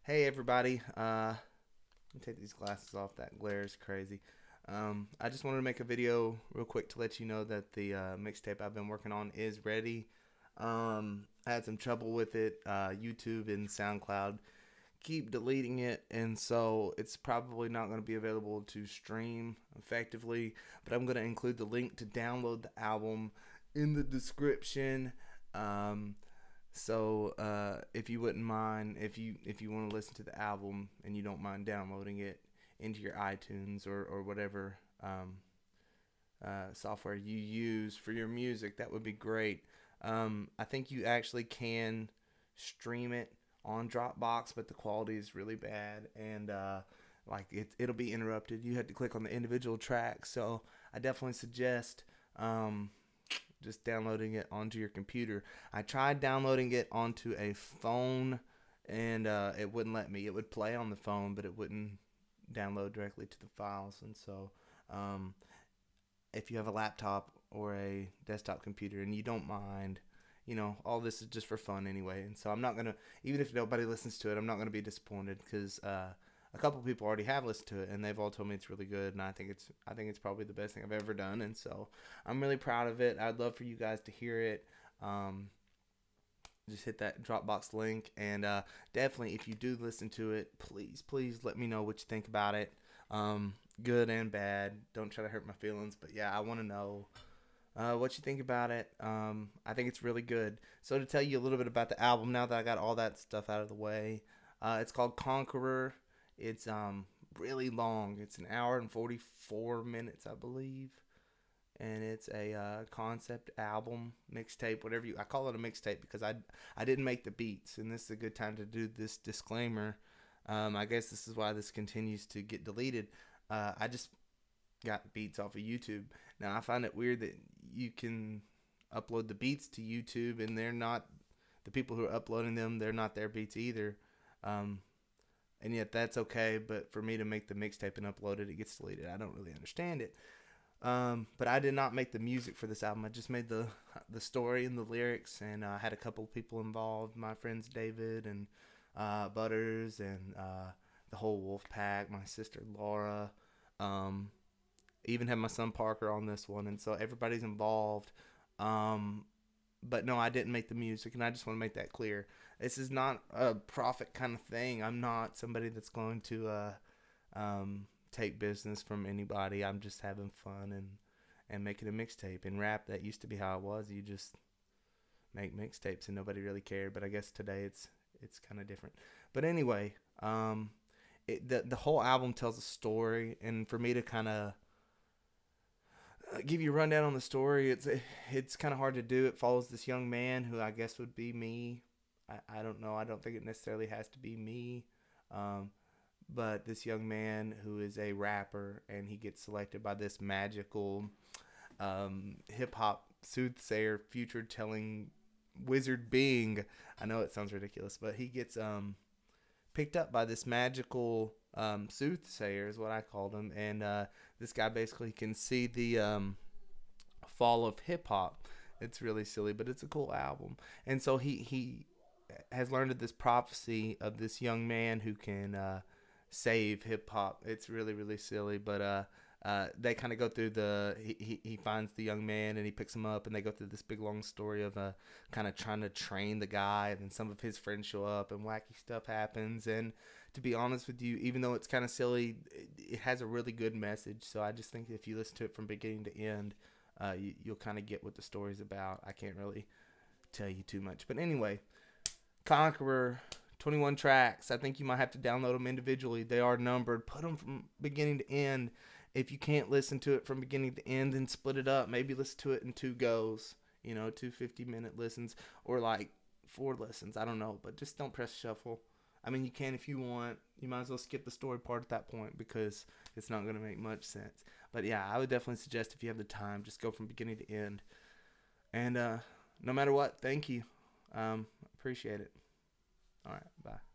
Hey everybody, let me take these glasses off. That glare is crazy. I just wanted to make a video real quick to let you know that the mixtape I've been working on is ready. I had some trouble with it. YouTube and SoundCloud keep deleting it, and so it's probably not going to be available to stream effectively. But I'm going to include the link to download the album in the description. So if you wouldn't mind, if you want to listen to the album and you don't mind downloading it into your iTunes or whatever software you use for your music, that would be great. I think you actually can stream it on Dropbox, but the quality is really bad, and like it'll be interrupted. You had to click on the individual tracks, so I definitely suggest just downloading it onto your computer. I tried downloading it onto a phone, and it wouldn't let me. It would play on the phone, but it wouldn't download directly to the files. And so um, if you have a laptop or a desktop computer and you don't mind, all this is just for fun anyway. And so I'm not going to, even if nobody listens to it, I'm not going to be disappointed because a couple people already have listened to it and they've all told me it's really good, and I think it's probably the best thing I've ever done, and so I'm really proud of it. I'd love for you guys to hear it. Just hit that Dropbox link, and definitely if you do listen to it, please let me know what you think about it, good and bad. Don't try to hurt my feelings, but yeah, I want to know what you think about it. I think it's really good. So to tell you a little bit about the album, now that I got all that stuff out of the way, it's called Conqueror. It's really long. It's an hour and 44 minutes, I believe, and it's a concept album, mixtape, whatever I call it a mixtape because I didn't make the beats, and this is a good time to do this disclaimer. I guess this is why this continues to get deleted. I just got beats off of YouTube. Now I find it weird that you can upload the beats to YouTube, and they're not the people who are uploading them. They're not their beats either. And yet that's okay, but for me to make the mixtape and upload it, it gets deleted. I don't really understand it. But I did not make the music for this album. I just made the story and the lyrics, and I had a couple of people involved. My friends David and Butters, and the whole Wolf Pack. My sister Laura. Even had my son Parker on this one, and so everybody's involved. But no, I didn't make the music, and I just want to make that clear. This is not a profit kind of thing. I'm not somebody that's going to take business from anybody. I'm just having fun and making a mixtape. In rap, that used to be how it was. You just make mixtapes, and nobody really cared. But I guess today it's kind of different. But anyway, the whole album tells a story, and for me to kind of give you a rundown on the story, it's kind of hard to do. It follows this young man who I guess would be me. I don't know. I don't think it necessarily has to be me. But this young man who is a rapper, and he gets selected by this magical hip-hop soothsayer, future-telling wizard being. I know it sounds ridiculous, but he gets picked up by this magical soothsayer is what I called him, and this guy basically can see the fall of hip-hop. It's really silly, but it's a cool album. And so he has learned of this prophecy of this young man who can save hip-hop. It's really silly, but they kind of go through he finds the young man, and he picks him up, and they go through this big long story of kind of trying to train the guy, and then some of his friends show up, and wacky stuff happens. And to be honest with you, even though it's kind of silly, it has a really good message. So I just think if you listen to it from beginning to end, you'll kind of get what the story's about. I can't really tell you too much, but anyway, Conqueror, 21 tracks. I think you might have to download them individually. They are numbered. Put them from beginning to end. If you can't listen to it from beginning to end, then split it up. Maybe listen to it in 2 goes. 2 50-minute listens, or like 4 listens. I don't know, but just don't press shuffle. I mean, you can if you want. You might as well skip the story part at that point because it's not going to make much sense. But yeah, I would definitely suggest if you have the time, just go from beginning to end. And no matter what, thank you. Appreciate it. All right, bye.